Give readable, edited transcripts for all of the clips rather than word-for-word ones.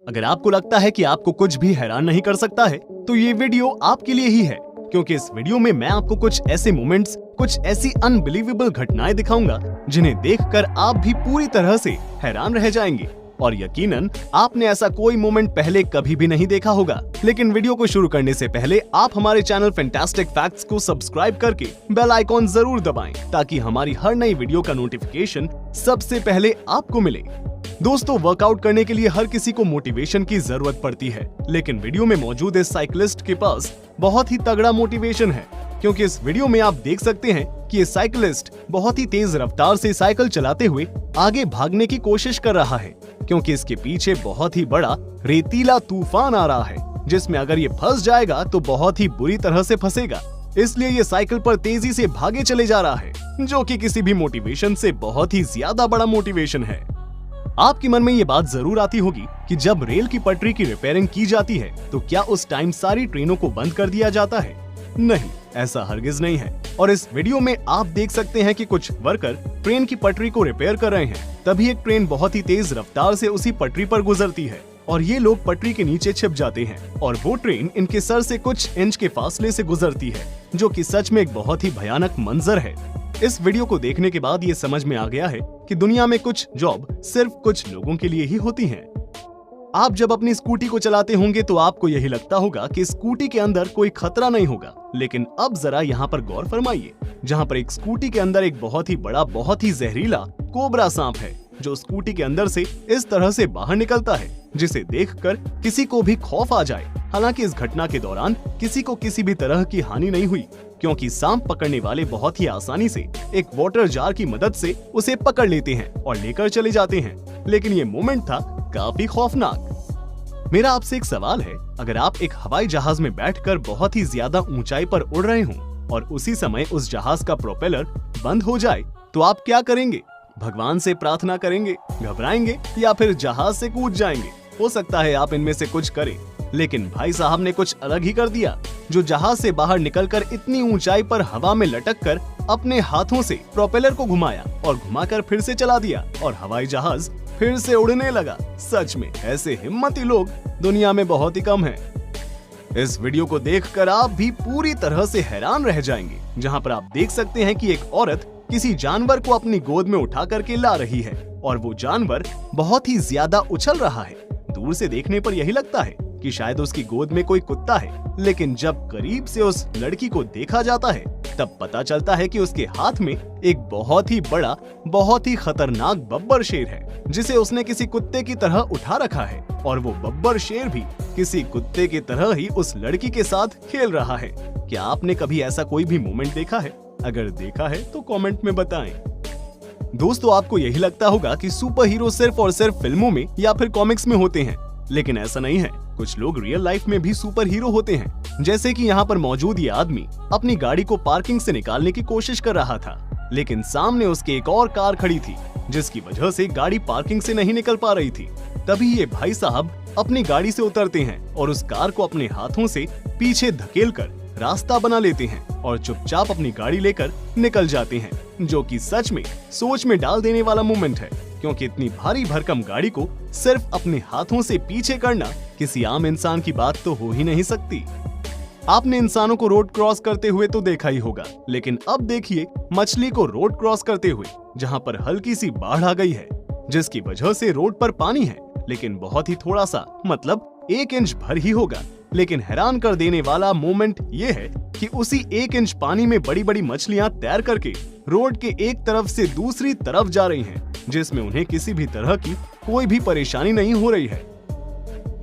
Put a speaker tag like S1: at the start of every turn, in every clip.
S1: अगर आपको लगता है कि आपको कुछ भी हैरान नहीं कर सकता है, तो ये वीडियो आपके लिए ही है, क्योंकि इस वीडियो में मैं आपको कुछ ऐसे मोमेंट्स, कुछ ऐसी अनबिलीवेबल घटनाएं दिखाऊंगा जिन्हें देखकर आप भी पूरी तरह से हैरान रह जाएंगे। और यकीनन आपने ऐसा कोई मोमेंट पहले कभी भी नहीं देखा होगा। लेकिन वीडियो को शुरू करने से पहले आप हमारे चैनल फैंटास्टिक फैक्ट्स को सब्सक्राइब करके बेल आइकॉन जरूर दबाएं, ताकि हमारी हर नई वीडियो का नोटिफिकेशन सबसे पहले आपको मिले। दोस्तों, वर्कआउट करने के लिए हर किसी को मोटिवेशन की जरूरत पड़ती है, लेकिन वीडियो में मौजूद इस साइकिलिस्ट के पास बहुत ही तगड़ा मोटिवेशन है, क्योंकि इस वीडियो में आप देख सकते हैं कि ये साइकिलिस्ट बहुत ही तेज रफ्तार से साइकिल चलाते हुए आगे भागने की कोशिश कर रहा है, क्योंकि इसके पीछे बहुत ही बड़ा रेतीला तूफान आ रहा है, जिसमें अगर ये फंस जाएगा तो बहुत ही बुरी तरह से फंसेगा। इसलिए ये साइकिल पर तेजी से भागे चले जा रहा है, जो कि किसी भी मोटिवेशन से बहुत ही ज्यादा बड़ा मोटिवेशन है। आपके मन में ये बात जरूर आती होगी कि जब रेल की पटरी की रिपेयरिंग की जाती है तो क्या उस टाइम सारी ट्रेनों को बंद कर दिया जाता है? नहीं, ऐसा हरगिज नहीं है। और इस वीडियो में आप देख सकते हैं कि कुछ वर्कर ट्रेन की पटरी को रिपेयर कर रहे हैं। तभी एक ट्रेन बहुत ही तेज रफ्तार से उसी पटरी पर गुजरती है और ये लोग पटरी के नीचे छिप जाते हैं और वो ट्रेन इनके सर से कुछ इंच के फासले से गुजरती है, जो कि सच में एक बहुत ही भयानक मंजर है। इस वीडियो को देखने के बाद ये समझ में आ गया है कि दुनिया में कुछ जॉब सिर्फ कुछ लोगों के लिए ही होती हैं। आप जब अपनी स्कूटी को चलाते होंगे तो आपको यही लगता होगा कि स्कूटी के अंदर कोई खतरा नहीं होगा, लेकिन अब जरा यहाँ पर गौर फरमाइए, जहाँ पर एक स्कूटी के अंदर एक बहुत ही बड़ा, बहुत ही जहरीला कोबरा सांप है, जो स्कूटी के अंदर से इस तरह से बाहर निकलता है जिसे देखकर किसी को भी खौफ आ जाए। हालांकि इस घटना के दौरान किसी को किसी भी तरह की हानि नहीं हुई, क्योंकि सांप पकड़ने वाले बहुत ही आसानी से एक वाटर जार की मदद से उसे पकड़ लेते हैं और लेकर चले जाते हैं। लेकिन ये मोमेंट था काफी खौफनाक। मेरा आपसे एक सवाल है, अगर आप एक हवाई जहाज में बैठकर बहुत ही ज्यादा ऊंचाई पर उड़ रहे हों और उसी समय उस जहाज का प्रोपेलर बंद हो जाए तो आप क्या करेंगे? भगवान से प्रार्थना करेंगे, घबराएंगे या फिर जहाज से कूद जाएंगे? हो सकता है आप इनमें से कुछ करें, लेकिन भाई साहब ने कुछ अलग ही कर दिया, जो जहाज से बाहर निकलकर इतनी ऊंचाई पर हवा में लटककर अपने हाथों से प्रोपेलर को घुमाया और घुमाकर फिर से चला दिया और हवाई जहाज फिर से उड़ने लगा। सच में ऐसे हिम्मती लोग दुनिया में बहुत ही कम हैं। इस वीडियो को देखकर आप भी पूरी तरह से हैरान रह जाएंगे, जहां पर आप देख सकते हैं कि एक औरत किसी जानवर को अपनी गोद में उठा करके ला रही है और वो जानवर बहुत ही ज्यादा उछल रहा है। दूर से देखने पर यही लगता है कि शायद उसकी गोद में कोई कुत्ता है, लेकिन जब करीब से उस लड़की को देखा जाता है तब पता चलता है कि उसके हाथ में एक बहुत ही बड़ा, बहुत ही खतरनाक बब्बर शेर है, जिसे उसने किसी कुत्ते की तरह उठा रखा है और वो बब्बर शेर भी किसी कुत्ते की तरह ही उस लड़की के साथ खेल रहा है। क्या आपने कभी ऐसा कोई भी मोमेंट देखा है? अगर देखा है तो कमेंट में बताएं। दोस्तों, आपको यही लगता होगा कि सुपर हीरो सिर्फ और सिर्फ फिल्मों में या फिर कॉमिक्स में होते हैं, लेकिन ऐसा नहीं है। कुछ लोग रियल लाइफ में भी सुपर हीरो होते हैं। जैसे कि यहाँ पर मौजूद ये आदमी अपनी गाड़ी को पार्किंग से निकालने की कोशिश कर रहा था, लेकिन सामने उसके एक और कार खड़ी थी, जिसकी वजह से गाड़ी पार्किंग से नहीं निकल पा रही थी। तभी ये भाई साहब अपनी गाड़ी से उतरते हैं और उस कार को अपने हाथों से पीछे धकेलकर रास्ता बना लेते हैं और चुपचाप अपनी गाड़ी लेकर निकल जाते हैं, जो कि सच में सोच में डाल देने वाला मोमेंट है, क्योंकि इतनी भारी भरकम गाड़ी को सिर्फ अपने हाथों से पीछे करना किसी आम इंसान की बात तो हो ही नहीं सकती। आपने इंसानों को रोड क्रॉस करते हुए तो देखा ही होगा, लेकिन अब देखिए मछली को रोड क्रॉस करते हुए, जहां पर हल्की सी बाढ़ आ गई है, जिसकी वजह से रोड पर पानी है, लेकिन बहुत ही थोड़ा सा, मतलब 1 इंच भर ही होगा। लेकिन हैरान कर देने वाला मोमेंट ये है कि उसी 1 इंच पानी में बड़ी बड़ी मछलियां तैर करके रोड के एक तरफ से दूसरी तरफ जा रही हैं, जिसमें उन्हें किसी भी तरह की कोई भी परेशानी नहीं हो रही है।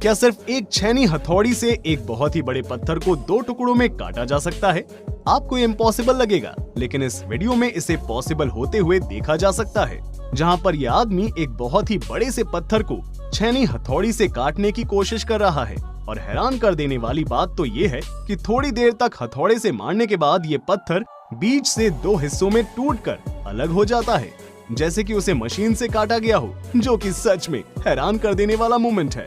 S1: क्या सिर्फ एक छेनी हथौड़ी से एक बहुत ही बड़े पत्थर को 2 टुकड़ों में काटा जा सकता है? आपको ये इम्पॉसिबल लगेगा, लेकिन इस वीडियो में इसे पॉसिबल होते हुए देखा जा सकता है, जहां पर यह आदमी एक बहुत ही बड़े से पत्थर को छेनी हथौड़ी से काटने की कोशिश कर रहा है। और हैरान कर देने वाली बात तो ये है कि थोड़ी देर तक हथौड़े से मारने के बाद ये पत्थर बीच से 2 हिस्सों में टूटकर अलग हो जाता है, जैसे कि उसे मशीन से काटा गया हो, जो कि सच में हैरान कर देने वाला मोमेंट है।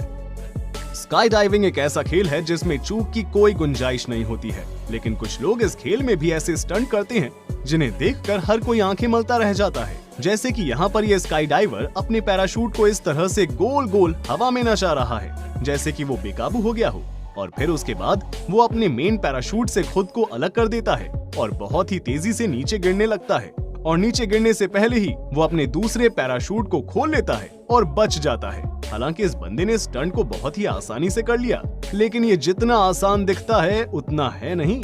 S1: स्काई डाइविंग एक ऐसा खेल है जिसमें चूक की कोई गुंजाइश नहीं होती है, लेकिन कुछ लोग इस खेल में भी ऐसे स्टंट करते हैं जिन्हें देखकर हर कोई आंखें मलता रह जाता है। जैसे कि यहाँ पर ये स्काई डाइवर अपने पैराशूट को इस तरह से गोल गोल हवा में नचा रहा है जैसे कि वो बेकाबू हो गया हो, और फिर उसके बाद वो अपने मेन पैराशूट से खुद को अलग कर देता है और बहुत ही तेजी से नीचे गिरने लगता है, और नीचे गिरने से पहले ही वो अपने दूसरे पैराशूट को खोल लेता है और बच जाता है। हालांकि इस बंदे ने स्टंट को बहुत ही आसानी से कर लिया, लेकिन ये जितना आसान दिखता है उतना है नहीं।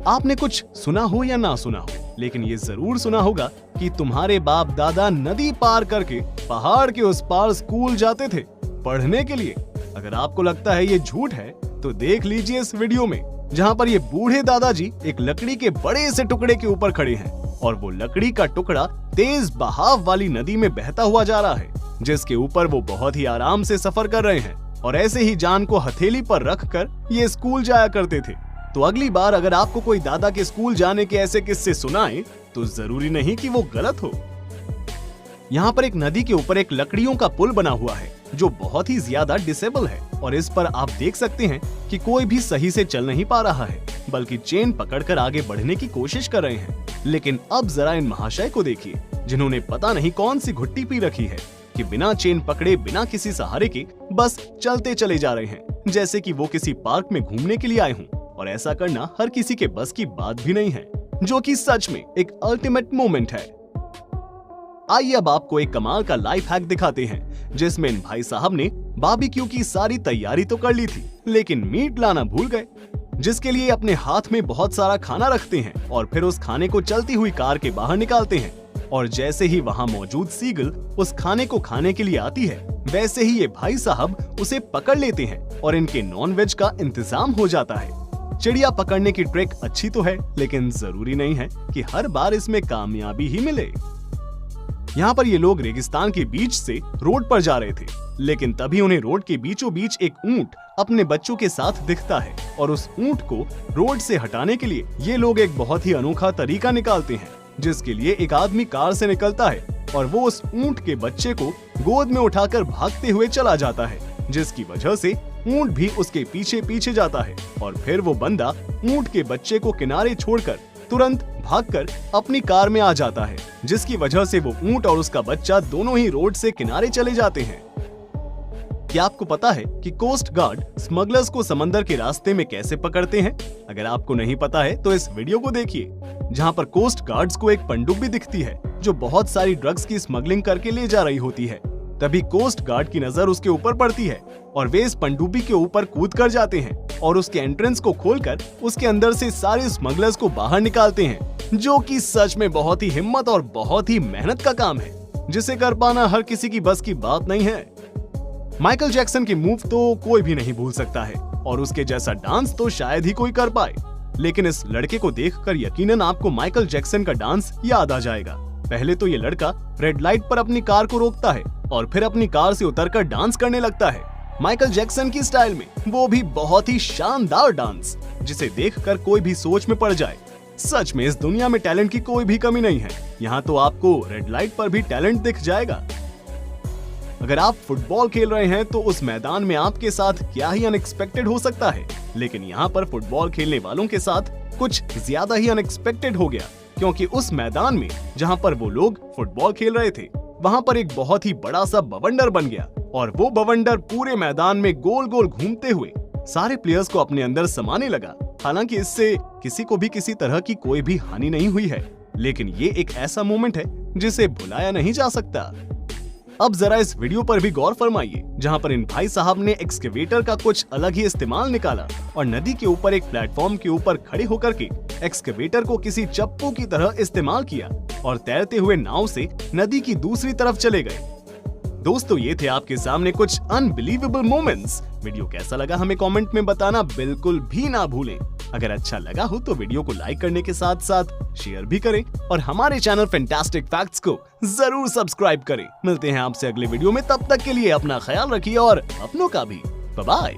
S1: आपने कुछ सुना हो या ना सुना हो, लेकिन ये जरूर सुना होगा कि तुम्हारे बाप दादा नदी पार करके पहाड़ के उस पार स्कूल जाते थे पढ़ने के लिए। अगर आपको लगता है ये झूठ है तो देख लीजिए इस वीडियो में, जहाँ पर ये बूढ़े दादाजी एक लकड़ी के बड़े से टुकड़े के ऊपर खड़े हैं और वो लकड़ी का टुकड़ा तेज बहाव वाली नदी में बहता हुआ जा रहा है, जिसके ऊपर वो बहुत ही आराम से सफर कर रहे हैं, और ऐसे ही जान को हथेली पर रखकर ये स्कूल जाया करते थे। तो अगली बार अगर आपको कोई दादा के स्कूल जाने के ऐसे किस्से सुनाए तो जरूरी नहीं कि वो गलत हो। यहाँ पर एक नदी के ऊपर एक लकड़ियों का पुल बना हुआ है जो बहुत ही ज्यादा डिसेबल है, और इस पर आप देख सकते हैं कि कोई भी सही से चल नहीं पा रहा है, बल्कि चेन पकड़कर आगे बढ़ने की कोशिश कर रहे हैं। लेकिन अब जरा इन महाशय को देखिए, जिन्होंने पता नहीं कौन सी घुट्टी पी रखी है कि बिना चेन पकड़े बिना किसी सहारे के बस चलते चले जा रहे हैं, जैसे कि वो किसी पार्क में घूमने के लिए आए हों। और ऐसा करना हर किसी के बस की बात भी नहीं है, जो कि सच में एक अल्टीमेट मोमेंट है। आइए अब आपको एक कमाल का लाइफ हैक दिखाते हैं, जिसमें इन भाई साहब ने बारबेक्यू की सारी तैयारी तो कर ली थी, लेकिन मीट लाना भूल गए, जिसके लिए अपने हाथ में बहुत सारा खाना रखते हैं और फिर उस खाने को चलती हुई कार के बाहर निकालते हैं। और जैसे ही वहां मौजूद सीगल उस खाने को खाने के लिए आती है, वैसे ही ये भाई साहब उसे पकड़ लेते हैं और इनके नॉन वेज का इंतजाम हो जाता है। चिड़िया पकड़ने की ट्रिक अच्छी तो है, लेकिन जरूरी नहीं है कि हर बार इसमें कामयाबी ही मिले। यहाँ पर ये लोग रेगिस्तान के बीच से रोड पर जा रहे थे, लेकिन तभी उन्हें रोड के बीचों बीच एक ऊंट अपने बच्चों के साथ दिखता है, और उस ऊंट को रोड से हटाने के लिए ये लोग एक बहुत ही अनोखा तरीका निकालते हैं, जिसके लिए एक आदमी कार से निकलता है और वो उस ऊंट के बच्चे को गोद में उठाकर भागते हुए चला जाता है, जिसकी वजह से ऊंट भी उसके पीछे पीछे जाता है। और फिर वो बंदा ऊंट के बच्चे को किनारे छोड़कर तुरंत भागकर अपनी कार में आ जाता है, जिसकी वजह से वो ऊंट और उसका बच्चा दोनों ही रोड से किनारे चले जाते हैं। क्या आपको पता है कि कोस्ट गार्ड स्मगलर्स को समंदर के रास्ते में कैसे पकड़ते हैं? अगर आपको नहीं पता है तो इस वीडियो को देखिए, जहां पर कोस्ट गार्ड्स को एक पनडुब्बी दिखती है जो बहुत सारी ड्रग्स की स्मगलिंग करके ले जा रही होती है। तभी कोस्ट गार्ड की नजर उसके ऊपर पड़ती है और वे इस पनडुब्बी के ऊपर कूद कर जाते हैं और उसके एंट्रेंस को खोलकर उसके अंदर से सारे स्मगलर्स को बाहर निकालते हैं, जो कि सच में बहुत ही हिम्मत और बहुत ही मेहनत का काम है, जिसे कर पाना हर किसी की बस की बात नहीं है। माइकल जैक्सन के मूव तो कोई भी नहीं भूल सकता है, और उसके जैसा डांस तो शायद ही कोई कर पाए, लेकिन इस लड़के को देखकर यकीनन आपको माइकल जैक्सन का डांस याद आ जाएगा। पहले तो ये लड़का रेड लाइट पर अपनी कार को रोकता है और फिर अपनी कार से उतरकर डांस करने लगता है माइकल जैक्सन की स्टाइल में, वो भी बहुत ही शानदार डांस, जिसे देखकर कोई भी सोच में पड़ जाए। सच में इस दुनिया में टैलेंट की कोई भी कमी नहीं है, यहाँ तो आपको रेड लाइट पर भी टैलेंट दिख जाएगा। अगर आप फुटबॉल खेल रहे हैं तो उस मैदान में आपके साथ क्या ही अनएक्सपेक्टेड हो सकता है, लेकिन यहाँ पर फुटबॉल खेलने वालों के साथ कुछ ज्यादा ही अनएक्सपेक्टेड हो गया, क्योंकि उस मैदान में जहाँ पर वो लोग फुटबॉल खेल रहे थे, वहाँ पर एक बहुत ही बड़ा सा बवंडर बन गया, और वो बवंडर पूरे मैदान में गोल गोल घूमते हुए सारे प्लेयर्स को अपने अंदर समाने लगा। हालांकि इससे किसी को भी किसी तरह की कोई भी हानि नहीं हुई है, लेकिन ये एक ऐसा मोमेंट है जिसे भुलाया नहीं जा सकता। अब जरा इस वीडियो पर भी गौर फरमाइए, जहां पर इन भाई साहब ने एक्सकेवेटर का कुछ अलग ही इस्तेमाल निकाला और नदी के ऊपर एक प्लेटफॉर्म के ऊपर खड़े होकर के एक्सकेवेटर को किसी चप्पू की तरह इस्तेमाल किया और तैरते हुए नाव से नदी की दूसरी तरफ चले गए। दोस्तों, ये थे आपके सामने कुछ अनबिलीवेबल मोमेंट्स। वीडियो कैसा लगा हमें कमेंट में बताना बिल्कुल भी ना भूलें। अगर अच्छा लगा हो तो वीडियो को लाइक करने के साथ साथ शेयर भी करें और हमारे चैनल फैंटास्टिक फैक्ट्स को जरूर सब्सक्राइब करें। मिलते हैं आपसे अगले वीडियो में, तब तक के लिए अपना ख्याल रखिए और अपनों का भी। Bye bye.